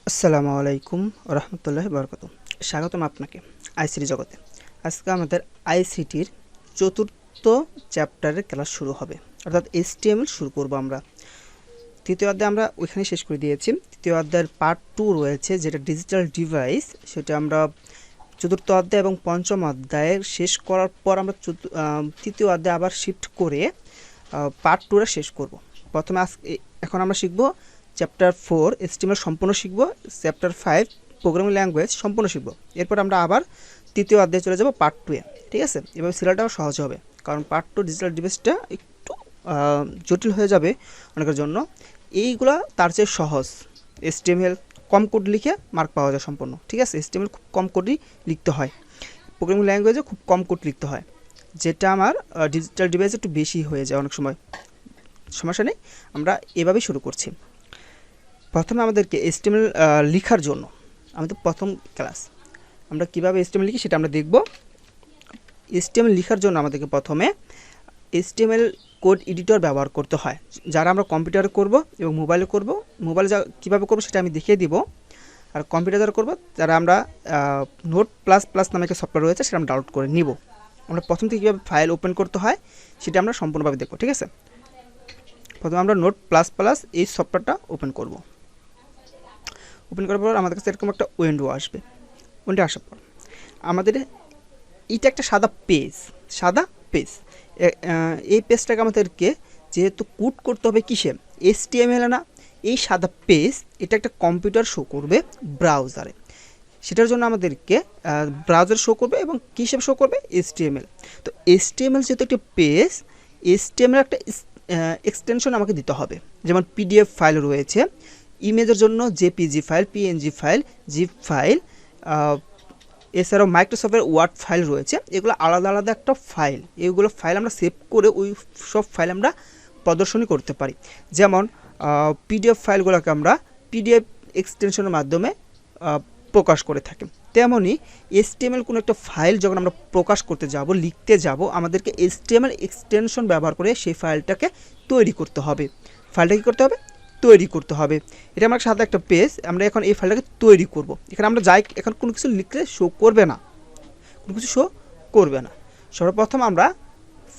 আসসালামু আলাইকুম রহমতুল্লাহি বারাকাতুহু। স্বাগতম আপনাকে আইসিটি জগতে। আজকে আমাদের আইসিটির চতুর্থ চ্যাপ্টারের ক্লাস শুরু হবে, অর্থাৎ এইচটিএমএল শুরু করব আমরা। তৃতীয় অধ্যায় আমরা ওইখানে শেষ করে দিয়েছি। তৃতীয় অধ্যায়ের পার্ট 2 রয়েছে, যেটা ডিজিটাল ডিভাইস, সেটা আমরা চতুর্থ অধ্যায় এবং পঞ্চম অধ্যায়ের শেষ করার পর আমরা তৃতীয় অধ্যায় আবার শিফট করে পার্ট 2 শেষ করব। প্রথমে এখন আমরা শিখব চ্যাপ্টার 4 এইচটিএমএল সম্পূর্ণ শিখব, চ্যাপ্টার 5 প্রোগ্রামিং ল্যাঙ্গুয়েজ সম্পূর্ণ শিখব। এরপর আমরা আবার তৃতীয় অধ্যায়ে চলে যাব পার্ট 2 এ। ঠিক আছে, এভাবে সিরিয়ালটাও সহজ হবে, কারণ পার্ট 2 ডিজিটাল ডিভাইসটা একটু জটিল হয়ে যাবে অনেকের জন্য। এইগুলা তার চেয়ে সহজ। এইচটিএমএল কম কোড লিখে মার্ক পাওয়া যায় সম্পূর্ণ। ঠিক আছে, এইচটিএমএল খুব কম কোডই লিখতে হয়, প্রোগ্রামিং ল্যাঙ্গুয়েজে খুব কম কোড লিখতে হয়, যেটা আমার ডিজিটাল ডিভাইসে একটু বেশি হয়ে যায় অনেক সময়। সমস্যা নেই, আমরা এভাবেই শুরু করছি। প্রথমে আমাদেরকে এইচটিএমএল লেখার জন্য, আমাদের প্রথম ক্লাস, আমরা কীভাবে এইচটিএমএল লিখি সেটা আমরা দেখব। এইচটিএমএল লেখার জন্য আমাদেরকে প্রথমে এইচটিএমএল কোড এডিটর ব্যবহার করতে হয়, যারা আমরা কম্পিউটারে করব এবং মোবাইলে করব। মোবাইলে কীভাবে করব সেটা আমি দেখিয়ে দিব, আর কম্পিউটার যারা করব তারা আমরা নোট++ নামে একটা সফটওয়্যার রয়েছে, সেটা আমরা ডাউনলোড করে নিব। আমরা প্রথম থেকে কীভাবে ফাইল ওপেন করতে হয় সেটা আমরা সম্পূর্ণভাবে দেখব। ঠিক আছে, প্রথমে আমরা নোট++ এই সফটওয়্যারটা ওপেন করব। ওপেন করার পর আমাদের কাছে এরকম একটা উইন্ডো আসবে। উইন্ডো আসার পর আমাদের এইটা একটা সাদা পেজ। এই পেজটাকে আমাদেরকে যেহেতু কোড করতে হবে কিসে, এইচটিএমএল না, এই সাদা পেজ এটা একটা কম্পিউটার শো করবে ব্রাউজারে। সেটার জন্য আমাদেরকে ব্রাউজার শো করবে এবং কী হিসেবে শো করবে, এইচটিএমএল। তো এইচটিএমএল যেহেতু একটা পেজ, এইচটিএমএল একটা এক্সটেনশন আমাকে দিতে হবে। যেমন পিডিএফ ফাইল রয়েছে, ইমেজের জন্য JPG file, PNG file, zip file, এছাড়াও মাইক্রোসফটের ওয়ার্ড ফাইল রয়েছে। এগুলো আলাদা আলাদা একটা ফাইল, এইগুলো ফাইল আমরা সেভ করে ওই সব ফাইল আমরা প্রদর্শনী করতে পারি। যেমন পিডিএফ ফাইলগুলোকে আমরা পিডিএফ এক্সটেনশনের মাধ্যমে প্রকাশ করে থাকি। তেমনই এইচটিএমএল কোনো একটা ফাইল যখন আমরা প্রকাশ করতে যাব, লিখতে যাব, আমাদেরকে এইচটিএমএল এক্সটেনশন ব্যবহার করে সেই ফাইলটাকে তৈরি করতে হবে। ফাইলটা কী করতে হবে, তৈরি করতে হবে। এটা আমার সাথে একটা পেজ, আমরা এখন এই ফাইলটাকে তৈরি করব। এখানে আমরা যাই, এখন কোনো কিছু লিখলে শো করবে না, সর্বপ্রথম আমরা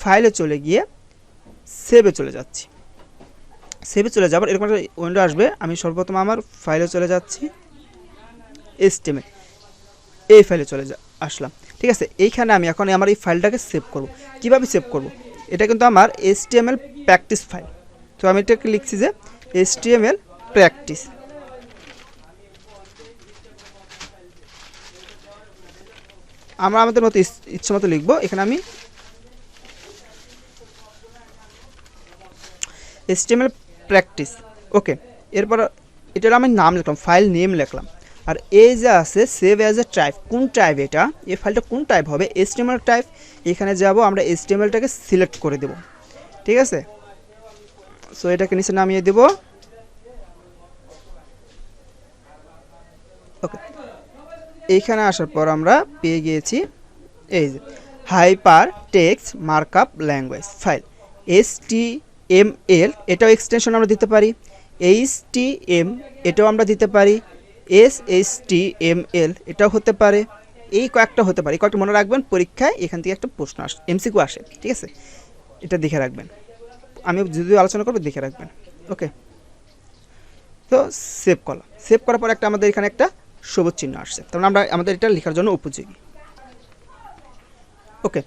ফাইলে চলে গিয়ে সেভে চলে যাচ্ছি। সেভে চলে যাবার এরকম একটা উইন্ডো আসবে। আমি সর্বপ্রথম আমার ফাইলে চলে যাচ্ছি, এইচটিএমএল এই ফাইলে আসলাম। ঠিক আছে, এইখানে আমি এখন আমার এই ফাইলটাকে সেভ করব। কীভাবে সেভ করব, এটা কিন্তু আমার এইচটিএমএল প্র্যাকটিস ফাইল। তো আমি এটাকে লিখছি যে এইচটিএমএল প্র্যাকটিস। আমরা আমাদের মতো ইচ্ছা মতো লিখবো। এখানে আমি এইচটিএমএল প্র্যাকটিস, ওকে। এরপর এটার আমি নাম লিখলাম, ফাইল নেম লিখলাম। আর এই যে আছে সেভ অ্যাজ এ টাইপ, কোন টাইপ এটা, এই ফাইলটা কোন টাইপ হবে, এইচটিএমএল টাইপ। এখানে যাব, আমরা এইচটিএমএলটাকে সিলেক্ট করে দেব। ঠিক আছে, সো এটাকে নিচে নামিয়ে দেব। ওকে, এইখানে আসার পর আমরা পেয়ে গিয়েছি এই যে hyper text markup language file, HTML। এটাও এক্সটেনশন আমরা দিতে পারি, HTM এটাও আমরা দিতে পারি, SHTML এটাও হতে পারে, এই কয়েকটা হতে পারে। কয়েকটা মনে রাখবেন, পরীক্ষায় এখান থেকে একটা প্রশ্ন আসে, এমসিকিউ আসে। ঠিক আছে, এটা দেখে রাখবেন, আমি যদি আলোচনা করবো দেখে রাখবেন। ওকে, তো সেভ করলাম। সেভ করার পর আমাদের এখানে একটা সবুজ চিহ্ন আসছে, তার মানে আমাদের এটা লেখার জন্য উপযোগী। ওকে,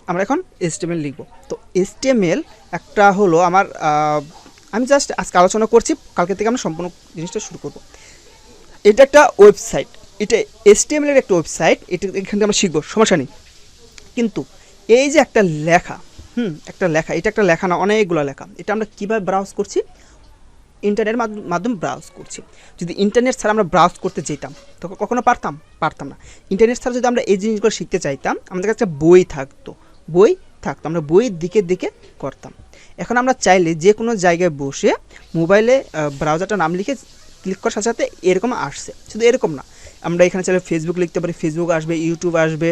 আমরা এখন এইচটিএমএল লিখব। তো এইচটিএমএল একটা হলো আমার, আমি জাস্ট আজকে আলোচনা করছি, কালকে থেকে আমরা সম্পূর্ণ জিনিসটা শুরু করব। এটা একটা ওয়েবসাইট, এটা এইচটিএমএল এর একটা ওয়েবসাইট। এটা এখান থেকে আমরা শিখবো, সমস্যা নেই। কিন্তু এই যে একটা লেখা, এটা একটা লেখা না, অনেকগুলো লেখা। এটা আমরা কীভাবে ব্রাউজ করছি, ইন্টারনেটের মাধ্যমে ব্রাউজ করছি। যদি ইন্টারনেট ছাড়া আমরা ব্রাউজ করতে যেতাম তখন কখনো পারতাম না। ইন্টারনেট ছাড়া যদি আমরা এই জিনিসগুলো শিখতে চাইতাম, আমাদের কাছে বই থাকতো, আমরা বইয়ের দিকে করতাম। এখন আমরা চাইলে যে কোনো জায়গায় বসে মোবাইলে ব্রাউজারটা নাম লিখে ক্লিক করার সাথে সাথে এরকম আসছে। শুধু এরকম না, আমরা এখানে চাইলে ফেসবুক লিখতে পারি, ফেসবুক আসবে, ইউটিউব আসবে,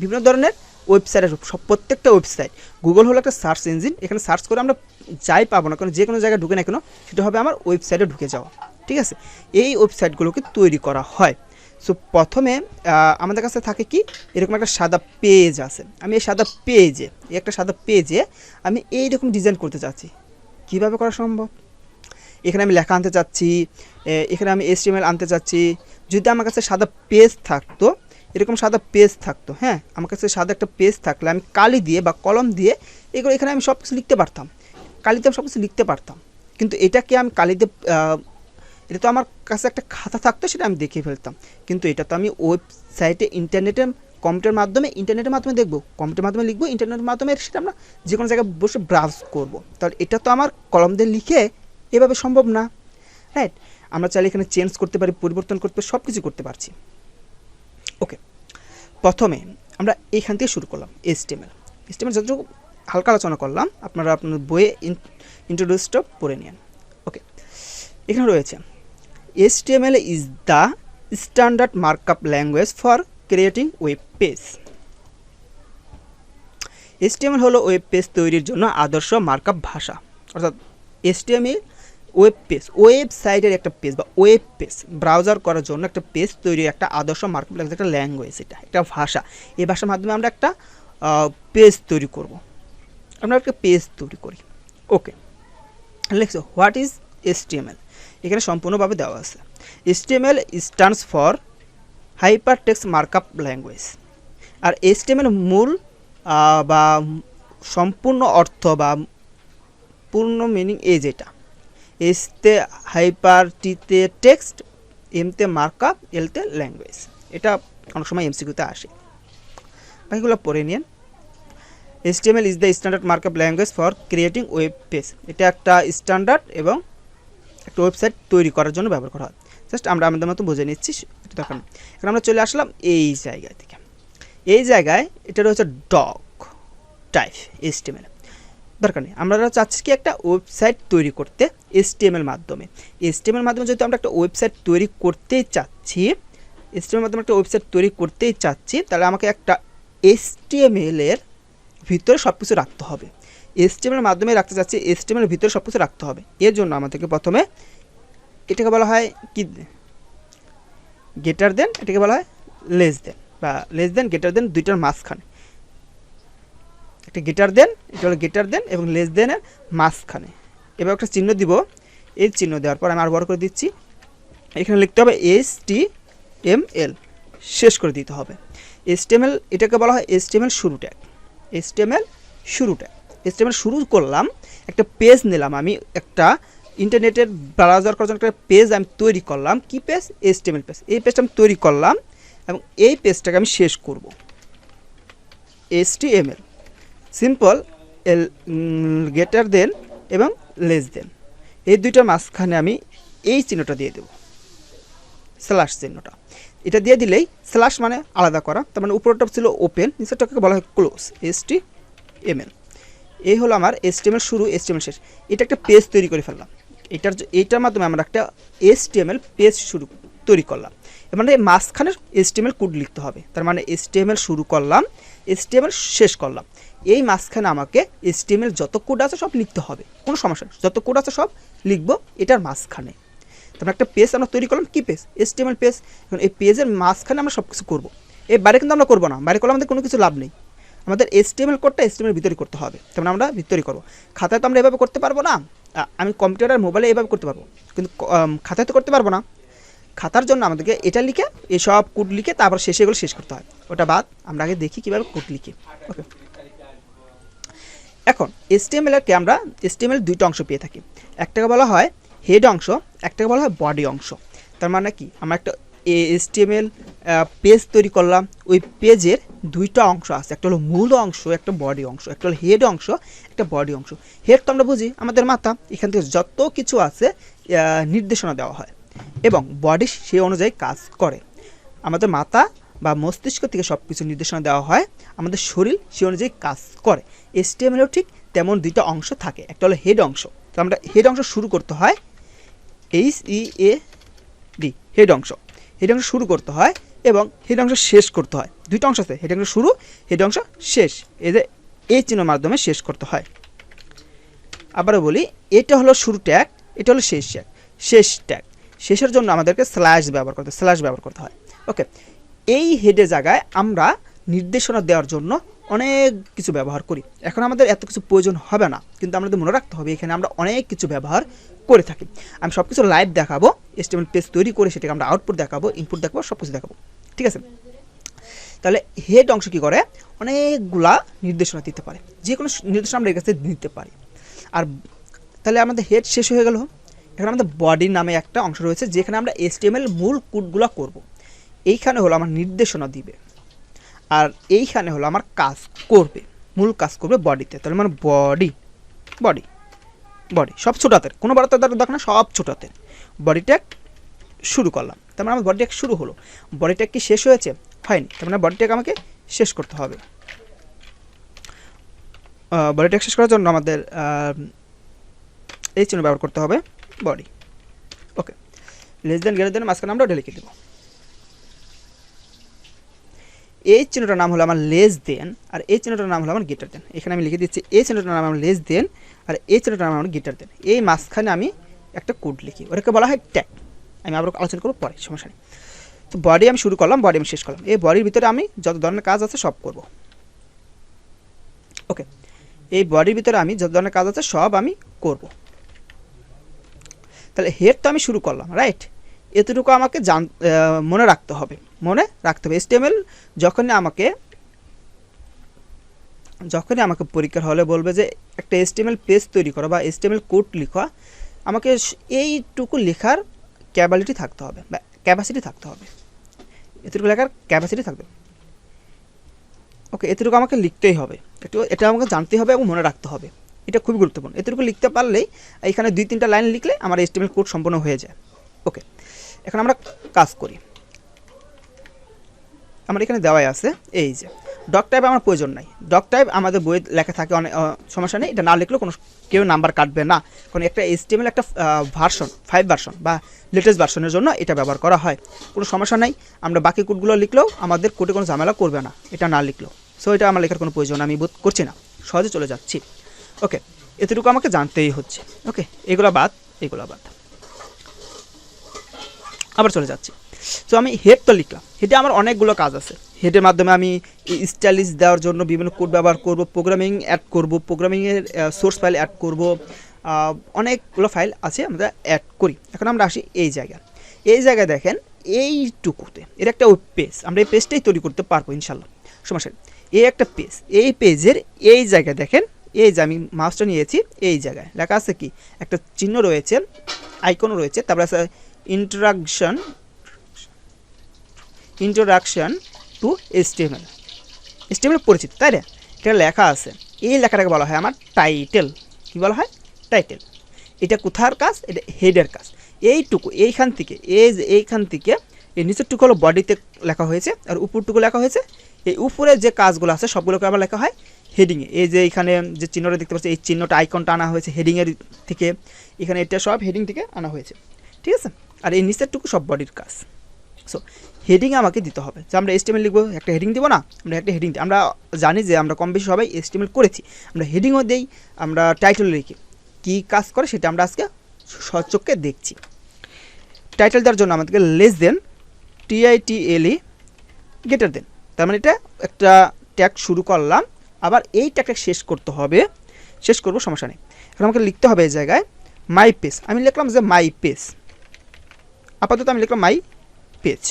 বিভিন্ন ধরনের ওয়েবসাইট আসবে। প্রত্যেকটা ওয়েবসাইট, গুগল হলো একটা সার্চ ইঞ্জিন, এখানে সার্চ করে আমরা যাই পাবো না, কারণ যে কোনো জায়গায় ঢুকে না কেন সেটা হবে আমার ওয়েবসাইটে ঢুকে যাওয়া। ঠিক আছে, এই ওয়েবসাইটগুলোকে তৈরি করা হয়। সো প্রথমে আমাদের কাছে থাকে কি, এরকম একটা সাদা পেজ আছে। আমি এই সাদা পেজে, একটা সাদা পেজে আমি এইরকম ডিজাইন করতে চাচ্ছি। কিভাবে করা সম্ভব? এখানে আমি লেখা আনতে চাচ্ছি, এখানে আমি HTML আনতে চাচ্ছি। যদি আমার কাছে সাদা পেজ থাকতো, এরকম সাদা পেজ থাকতো, হ্যাঁ, আমার কাছে সাদা একটা পেজ থাকলে আমি কালি দিয়ে বা কলম দিয়ে এগুলো এখানে আমি সব কিছু লিখতে পারতাম, কালিতে আমি সব কিছু লিখতে পারতাম। কিন্তু এটাকে আমি কালিতে, এটা তো আমার কাছে একটা খাতা থাকতো, সেটা আমি দেখিয়ে ফেলতাম। কিন্তু এটা তো আমি ওয়েবসাইটে কম্পিউটারের মাধ্যমে দেখবো, কম্পিউটারের মাধ্যমে লিখবো, ইন্টারনেটের মাধ্যমে সেটা আমরা যে কোনো জায়গায় বসে ব্রাউজ করব। তাহলে এটা তো আমার কলম দিয়ে লিখে এভাবে সম্ভব না, রাইট? আমরা চাইলে এখানে চেঞ্জ করতে পারি, পরিবর্তন করতে পারি, সব কিছু করতে পারছি। ওকে, প্রথমে আমরা এখান থেকে শুরু করলাম। HTML যতটুকু হালকা আলোচনা করলাম, আপনারা আপনার বইয়ে ইন্ট্রোডিউসটা পড়ে নিন। ওকে, এখানে রয়েছে HTML is the standard markup language for creating web page. HTML হলো ওয়েব পেজ তৈরির জন্য আদর্শ মার্কআপ ভাষা। অর্থাৎ HTML ওয়েবসাইটের একটা পেজ বা ওয়েব পেজ ব্রাউজার করার জন্য একটা পেজ তৈরির একটা আদর্শ মার্কআপ ল্যাঙ্গুয়েজ, একটা ল্যাঙ্গুয়েজ, এটা একটা ভাষা। এই ভাষার মাধ্যমে আমরা একটা পেজ তৈরি করব, আমরা একটা পেজ তৈরি করি। ওকে, লিখছো হোয়াট ইজ HTML, এখানে সম্পূর্ণভাবে দেওয়া আছে। HTML stands for hyper text markup language. আর HTML মূল বা সম্পূর্ণ অর্থ বা পূর্ণ মিনিং এই যেটা, এসতে হাইপার, টিতে টেক্সট, এমতে মার্কআপ, এলতে ল্যাঙ্গুয়েজ। এটা অনেক সময় MCQতে আসে, বাকিগুলো পড়ে নিন। HTML is the standard markup language for creating web page. এটা একটা স্ট্যান্ডার্ড এবং একটা ওয়েবসাইট তৈরি করার জন্য ব্যবহার করা হয়। জাস্ট আমরা আমাদের মতো বুঝে নিচ্ছি, এটা দেখুন। এখন আমরা চলে আসলাম এই জায়গা থেকে, এই জায়গায় এটা রয়েছে ডক টাইপ HTML। দরকার নেই, আমরা চাচ্ছি কি একটা ওয়েবসাইট তৈরি করতে HTML মাধ্যমে। HTML মাধ্যমে যদি আমরা একটা ওয়েবসাইট তৈরি করতেই চাচ্ছি, তাহলে আমাকে একটা HTML এর ভিতরে সব কিছু রাখতে হবে। HTML মাধ্যমে রাখতে চাচ্ছি, HTML এর ভিতরে সব কিছু রাখতে হবে। এর জন্য আমাদেরকে প্রথমে এটাকে বলা হয় কি, গ্রেটার দেন, এটাকে বলা হয় লেস দেন, বা লেস দেন গ্রেটার দেন, দুইটার মাঝখানে একটা গ্রেটার দেন, এটা হলো গ্রেটার দেন এবং লেস দেনের মাঝখানে এবার একটা চিহ্ন দিব। এই চিহ্ন দেওয়ার পর আমি আর বড় করে দিচ্ছি, এখানে লিখতে হবে HTML, শেষ করে দিতে হবে। HTML এটাকে বলা হয় HTML শুরু ট্যাগ। HTML শুরু করলাম, একটা পেজ নিলাম, আমি একটা ইন্টারনেটের ব্রাউজার করার জন্য একটা পেজ আমি তৈরি করলাম। কি পেজ? HTML page. এই পেজটা আমি তৈরি করলাম এবং এই পেজটাকে আমি শেষ করব HTML, সিম্পল, গ্রেটার দেন এবং লেস দেন, এই দুইটার মাঝখানে আমি এই চিহ্নটা দিয়ে দেব, স্ল্যাশ চিহ্নটা। এটা দিয়ে দিলেই, স্ল্যাশ মানে আলাদা করা, তার মানে উপরটা ছিল ওপেন, নিচেরটাকে বলা হয় ক্লোজ, HTML। এই হলো আমার HTML শুরু, HTML শেষ। এটা একটা পেজ তৈরি করে ফেললাম, এইটার মাধ্যমে আমরা একটা HTML পেজ তৈরি করলাম। মানে মাঝখানের HTML কোড লিখতে হবে, তার মানে HTML শুরু করলাম, HTML শেষ করলাম, এই মাঝখানে আমাকে HTML যত কোড আছে সব লিখতে হবে, কোনো সমস্যা নেই, যত কোড আছে সব লিখবো এটার মাঝখানে। তারপর একটা পেজ আমরা তৈরি করলাম, কি পেজ? HTML page. এখন এই পেজের মাঝখানে আমরা সব কিছু করবো, এই বাইরে কিন্তু আমরা করবো না, বাইরে করলে আমাদের কোনো কিছু লাভ নেই। আমাদের HTML কোডটা HTML ভিতরে করতে হবে, তার মানে আমরা ভিতরে করবো। খাতায় তো আমরা এভাবে করতে পারবো না, আমি কম্পিউটার আর মোবাইলে এভাবে করতে পারবো, কিন্তু খাতায় তো করতে পারবো না। খাতার জন্য আমাদেরকে এটা লিখে, এসব কোড লিখে তারপর শেষে এগুলো শেষ করতে হয়। ওটা বাদ, আমরা আগে দেখি কীভাবে কোড লিখি। ওকে, এখন HTML-কে আমরা দুইটা অংশ পেয়ে থাকি, একটাকে বলা হয় হেড অংশ, একটাকে বলা হয় বডি অংশ। তার মানে কি, আমরা একটা HTML পেজ তৈরি করলাম, ওই পেজের দুইটা অংশ আছে, একটা হলো মূল অংশ, একটা বডি অংশ, একটা হলো হেড অংশ, একটা বডি অংশ। হেড তো আমরা বুঝি আমাদের মাথা, এখান থেকে যত কিছু আছে নির্দেশনা দেওয়া হয়, এবং বডি সেই অনুযায়ী কাজ করে। আমাদের মাথা বা মস্তিষ্ক থেকে সব কিছু নির্দেশনা দেওয়া হয়, আমাদের শরীর সেই অনুযায়ী কাজ করে। HTML-এও ঠিক তেমন দুইটা অংশ থাকে, একটা হলো হেড অংশ। তো আমরা হেড অংশ শুরু করতে হয় HEAD, হেড অংশ শুরু করতে হয় এবং হেড অংশ শেষ করতে হয়। দুইটা অংশ আছে, হেড অংশ শুরু, হেড অংশ শেষ, এই চিহ্নের মাধ্যমে শেষ করতে হয়। আবারও বলি, এটা হলো শুরু ট্যাগ, এটা হলো শেষ ট্যাগ। শেষের জন্য আমাদেরকে স্ল্যাশ ব্যবহার করতে হয়। ওকে, এই হেডের জায়গায় আমরা নির্দেশনা দেওয়ার জন্য অনেক কিছু ব্যবহার করি। এখন আমাদের এত কিছু প্রয়োজন হবে না, কিন্তু আমাদের মনে রাখতে হবে এখানে আমরা অনেক কিছু ব্যবহার করে থাকি। আমি সব কিছু লাইভ দেখাবো, HTML পেজ তৈরি করে সেটাকে আমরা আউটপুট দেখাবো, ইনপুট দেখাবো, সব কিছু দেখাবো, ঠিক আছে। তাহলে হেড অংশ কী করে, অনেকগুলা নির্দেশনা দিতে পারে, যে কোনো নির্দেশনা আমরা এর কাছে দিতে পারি। আর তাহলে আমাদের হেড শেষ হয়ে গেল। এখন আমাদের বডি নামে একটা অংশ রয়েছে যেখানে আমরা HTML মূল কোডগুলো করব। এইখানে হলো আমার নির্দেশনা দিবে, আর এইখানে হলো আমার কাজ করবে, মূল কাজ করবে বডিতে। তাহলে মানে বডি বডি বডি সব ছোট হাতের, কোনো বড় হাতের দরকার না, সব ছোট হাতের। বডি ট্যাগ শুরু করলাম, তার মানে আমার বডি ট্যাগ শুরু হলো। বডি ট্যাগ কি শেষ হয়েছে? হয়নি, তার মানে বডি ট্যাগ আমাকে শেষ করতে হবে। বডি ট্যাগ শেষ করার জন্য আমাদের এই চিহ্ন ব্যবহার করতে হবে, বডি। ওকে, লেস দেন গ্রেটার দেন মাঝখানে আমরা লিখে দেবো। এই চিহ্নটার নাম হলো আমার লেস দেন, আর এই চিহ্নটার নাম হলো আমার গ্রেটার দেন। এখানে আমি লিখে দিচ্ছি এই চিহ্নটার নাম আমার লেস দেন, আর এই চিহ্নটার নাম আমার গ্রেটার দেন। এই মাঝখানে আমি একটা কোড লিখি, ওটাকে বলা হয় ট্যাগ। আমি আবার আলোচনা করবো পরে, সমস্যা নেই। তো বডি আমি শুরু করলাম, বডি আমি শেষ করলাম। এই বডির ভিতরে আমি যত ধরনের কাজ আছে সব করব। ওকে, এই বডির ভিতরে আমি যত ধরনের কাজ আছে সব আমি করব। তাহলে হেড তো আমি শুরু করলাম, রাইট। এতটুকু আমাকে মনে রাখতে হবে। HTML যখনই আমাকে পরীক্ষার হলে বলবে যে একটা HTML পেজ তৈরি করো বা HTML কোড লিখা, আমাকে এইটুকু লেখার ক্যাপাবিলিটি থাকতে হবে বা ক্যাপাসিটি থাকতে হবে, এতটুকু লেখার ক্যাপাসিটি থাকবে। ওকে, এতটুকু আমাকে লিখতেই হবে, এটা আমাকে জানতে হবে এবং মনে রাখতে হবে, এটা খুবই গুরুত্বপূর্ণ। এতটুকু লিখতে পারলেই এখানে 2-3টা লাইন লিখলে আমার HTML কোড সম্পূর্ণ হয়ে যায়। ওকে, এখন আমরা কাজ করি। আমার এখানে দেওয়াই আছে এই যে ডক টাইপ, আমার প্রয়োজন নাই। ডক টাইপ আমাদের বইয়ে লেখা থাকে, অনেক সমস্যা নেই, এটা না লিখলেও কোনো কেউ নাম্বার কাটবে না, কারণ একটা HTML একটা ভার্সন 5 ভার্সন বা লেটেস্ট ভার্সনের জন্য এটা ব্যবহার করা হয়, কোনো সমস্যা নাই। আমরা বাকি কোডগুলো লিখলেও আমাদের কোডে কোনো ঝামেলা করবে না এটা না লিখলেও। সো এটা আমার লেখার কোনো প্রয়োজন আমি বোধ করছি না, সহজে চলে যাচ্ছি। ওকে, এতটুকু আমাকে জানতেই হচ্ছে। ওকে, এগুলো বাদ। আবার চলে যাচ্ছি। সো আমি হেড তো লিখলাম, হেডে আমার অনেকগুলো কাজ আছে। হেডের মাধ্যমে আমি স্টাইলিশ দেওয়ার জন্য বিভিন্ন কোড ব্যবহার করব, প্রোগ্রামিং অ্যাড করব, প্রোগ্রামিংয়ের সোর্স ফাইল অ্যাড করব, অনেকগুলো ফাইল আছে আমরা অ্যাড করি। এখন আমরা আসি এই জায়গায় দেখেন এইটুকুতে এর একটা ওয়েব পেজ, আমরা এই পেজটাই তৈরি করতে পারবো ইনশাল্লাহ, সমস্যা নেই। এই একটা পেজ, এই পেজের এই জায়গায় দেখেন, এই যে আমি মাউসটা নিয়েছি, এই জায়গায় লেখা আছে কি, একটা চিহ্ন রয়েছে, আইকনও রয়েছে, তারপরে আছে ইন্ট্রোডাকশন টু HTML পরিচিত, তাই না? এটা লেখা আছে, এই লেখাটাকে বলা হয় আমার টাইটেল। কি বলা হয়? টাইটেল। এটা কোথার কাজ? এটা হেডের কাজ। এইখান থেকে এই নিচেরটুকু হলো বডিতে লেখা হয়েছে, আর উপরটুকু লেখা হয়েছে। এই উপরে যে কাজগুলো আছে সবগুলোকে আবার লেখা হয় হেডিংয়ে। এই যে এখানে যে চিহ্নটা দেখতে পাচ্ছি, এই চিহ্নটা আইকনটা আনা হয়েছে হেডিংয়ের থেকে, এখানে এটা সব হেডিং থেকে আনা হয়েছে, ঠিক আছে। আর এই নিচেরটুকু সব বডির কাজ। সো হেডিং আমাকে দিতে হবে, যে আমরা HTML লিখবো, একটা হেডিং দিব না? আমরা একটা হেডিং দিই, আমরা জানি যে আমরা কম বেশি সবাই HTML করেছি, আমরা হেডিংও দিই, আমরা টাইটেল লিখি। কী কাজ করে সেটা আমরা আজকে সচক্ষে দেখছি। টাইটেল দেওয়ার জন্য আমাদেরকে less than, TITLE greater than, তার মানে এটা একটা ট্যাগ শুরু করলাম, আবার এই ট্যাগটা শেষ করবো, সমস্যা নেই। এখন আমাকে লিখতে হবে এই জায়গায় মাই পেজ। আমি লিখলাম যে মাই পেজ, আপাতত আমি লিখলাম my page,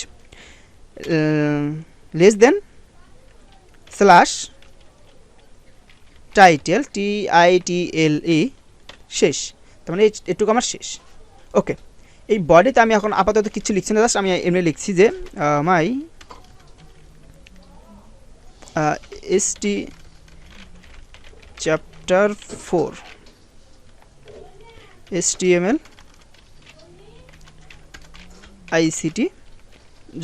less than slash title TITLE শেষ, তার মানে এটুকু আমার শেষ। ওকে, এই বডিতে আমি এখন আপাতত কিছু লিখছি না, জাস্ট আমি এমনি লিখছি যে মাই ST চ্যাপ্টার 4 HTML ICT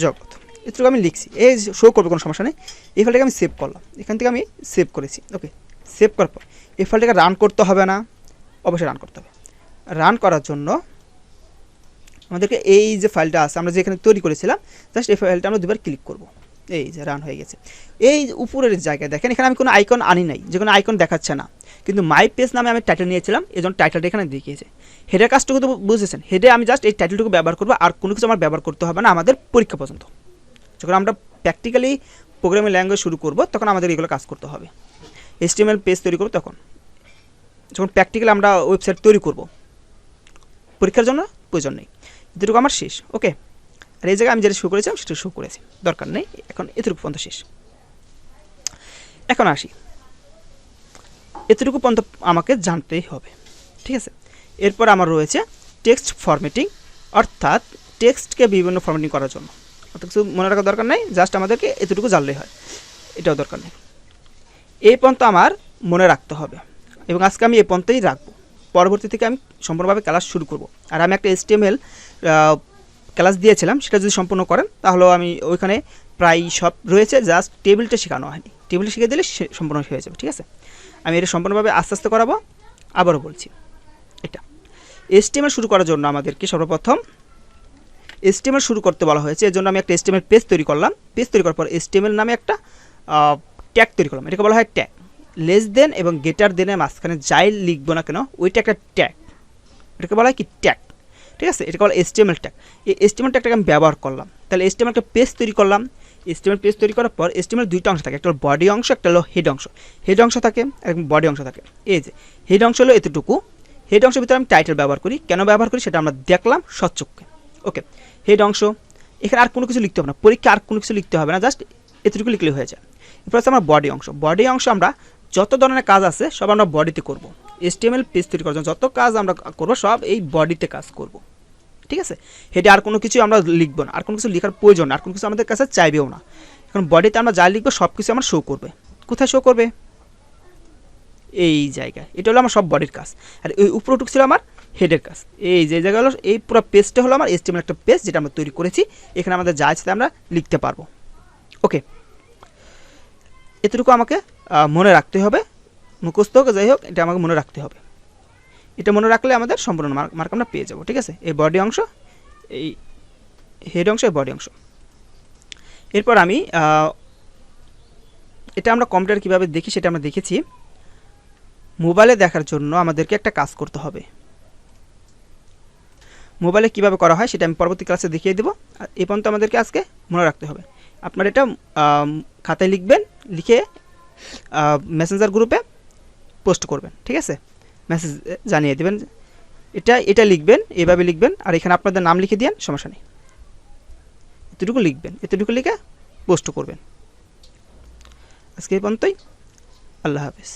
জগৎ, এটুকু আমি লিখছি। এই শো করবে, কোনো সমস্যা নেই। এই ফাইলটাকে আমি সেভ করলাম, এখান থেকে আমি সেভ করেছি। ওকে, সেভ করার পর এই ফাইলটাকে রান করতে হবে না? অবশ্যই রান করতে হবে। রান করার জন্য আমাদেরকে এই যে ফাইলটা আছে আমরা যেখানে তৈরি করেছিলাম, জাস্ট এই ফাইলটা আমরা দুবার ক্লিক করব। এই যে রান হয়ে গেছে। এই উপরের জায়গায় দেখেন, এখানে আমি কোনো আইকন আনি নাই, যে কোনো আইকন দেখাচ্ছে না, কিন্তু মাই পেজ নামে আমি টাইটেল নিয়েছিলাম, এই জন্য টাইটেলটা এখানে দেখিয়েছে। হেডের কাজটুকু তো বুঝেছেন, হেডে আমি জাস্ট এই টাইটেলটুকু ব্যবহার করবো, আর কোনো কিছু আমার ব্যবহার করতে হবে না আমাদের পরীক্ষা পর্যন্ত। যখন আমরা প্র্যাকটিক্যালি প্রোগ্রামিং ল্যাঙ্গুয়েজ শুরু করব তখন আমাদের এগুলো কাজ করতে হবে। HTML পেজ তৈরি করব তখন, যখন প্র্যাকটিক্যালি আমরা ওয়েবসাইট তৈরি করব, পরীক্ষার জন্য প্রয়োজন নেই। এতটুকু আমার শেষ। ওকে, আর এই জায়গায় আমি যেটা শুরু করেছিলাম সেটা শুরু করেছি, দরকার নেই, এখন এতটুকু পর্যন্ত শেষ। এখন আসি, এতটুকু পর্যন্ত আমাকে জানতেই হবে, ঠিক আছে। এরপর আমার রয়েছে টেক্সট ফরম্যাটিং, অর্থাৎ টেক্সটকে বিভিন্ন ফরম্যাটিং করার জন্য। অত কিছু মনে রাখার দরকার নেই, জাস্ট আমাদেরকে এতটুকু জানলেই হয়, এটাও দরকার নেই। এই পর্যন্ত আমার মনে রাখতে হবে এবং আজকে আমি এই পর্যন্তই রাখবো। পরবর্তী থেকে আমি সম্পূর্ণভাবে ক্লাস শুরু করব। আর আমি একটা HTML ক্লাস দিয়েছিলাম, সেটা যদি সম্পূর্ণ করেন তাহলেও আমি ওইখানে প্রায় সব রয়েছে, জাস্ট টেবিলটা শেখানো হয়নি। টেবিলটা শিখে দিলে সম্পূর্ণ হয়ে যাবে, ঠিক আছে। আমি এটা সম্পূর্ণভাবে আস্তে আস্তে করাবো। আবারও বলছি, এটা HTML শুরু করার জন্য আমাদেরকে সর্বপ্রথম HTML শুরু করতে বলা হয়েছে, এর জন্য আমি একটা HTML পেজ তৈরি করলাম। পেজ তৈরি করার পর HTML নামে একটা ট্যাগ তৈরি করলাম, এটাকে বলা হয় ট্যাগ। লেস দেন এবং গেটার দেনের মাঝখানে যাই লিখবো না কেন ওইটা একটা ট্যাগ, এটাকে বলা হয় কি ট্যাগ, ঠিক আছে। এটাকে বলা HTML ট্যাগ। এই HTML ট্যাগটাকে আমি ব্যবহার করলাম, তাহলে HTML একটা পেজ তৈরি করলাম। HTML পেজ তৈরি করার পর HTML দুইটা অংশ থাকে, একটা হলো বডি অংশ, একটা হলো হেড অংশ। হেড অংশ থাকে আর বডি অংশ থাকে। এই যে হেড অংশ হলো এতটুকু, হেড অংশের ভিতরে আমি টাইটেল ব্যবহার করি, কেন ব্যবহার করি সেটা আমরা দেখলাম সচ্চক্ষে। ওকে, হেড অংশ, এখানে আর কোনো কিছু লিখতে হবে না, পরীক্ষা আর কোনো কিছু লিখতে হবে না, জাস্ট এতটুকু লিখলে হয়ে যায়। এরপর আছে আমার বডি অংশ। বডি অংশ আমরা যত ধরনের কাজ আছে সব আমরা বডিতে করব। HTML পেজ তৈরি করার জন্য যত কাজ আমরা করব সব এই বডিতে কাজ করব, ঠিক আছে। হেডে আর কোনো কিছু আমরা লিখবো না, আর কোনো কিছু লেখার প্রয়োজন না, আর কোনো কিছু আমাদের কাছে চাইবেও না। এখন বডিতে আমরা যা লিখবো সব কিছু আমার শো করবে। কোথায় শো করবে? এই জায়গায়। এটা হলো আমার সব বডির কাজ। আর এই উপরটুকু ছিল আমার হেডের কাজ। এই যে জায়গা হলো এই পুরো পেজটা হলো আমার HTML একটা পেজ যেটা আমরা তৈরি করেছি। এখানে আমাদের যা আছে আমরা লিখতে পারবো। ওকে, এতটুকু আমাকে মনে রাখতে হবে, মুখস্থ হোক যাই হোক এটা আমাকে মনে রাখতে হবে। এটা মনে রাখলে আমাদের সম্পূর্ণ মার্ক আমরা পেয়ে যাবো, ঠিক আছে। এই বডি অংশ, এই হেড অংশ, এই বডি অংশ। এরপর আমি এটা আমরা কম্পিউটার কীভাবে দেখি সেটা আমরা দেখেছি। মোবাইলে দেখার জন্য আমাদেরকে একটা কাজ করতে হবে। মোবাইলে কিভাবে করা হয় সেটা আমি পরবর্তী ক্লাসে দেখিয়ে দেবো। আর এই পর্যন্ত আমাদেরকে আজকে মনে রাখতে হবে। আপনারা এটা খাতায় লিখবেন, লিখে মেসেঞ্জার গ্রুপে পোস্ট করবেন, ঠিক আছে। মেসেজ জানিয়ে দেবেন, এটা লিখবেন, এভাবে লিখবেন, আর এখানে আপনাদের নাম লিখে দিন, সমস্যা নেই। এতটুকু লিখবেন, এতটুকু লিখে পোস্ট করবেন। আজকে এই পর্যন্তই। আল্লাহ হাফেজ।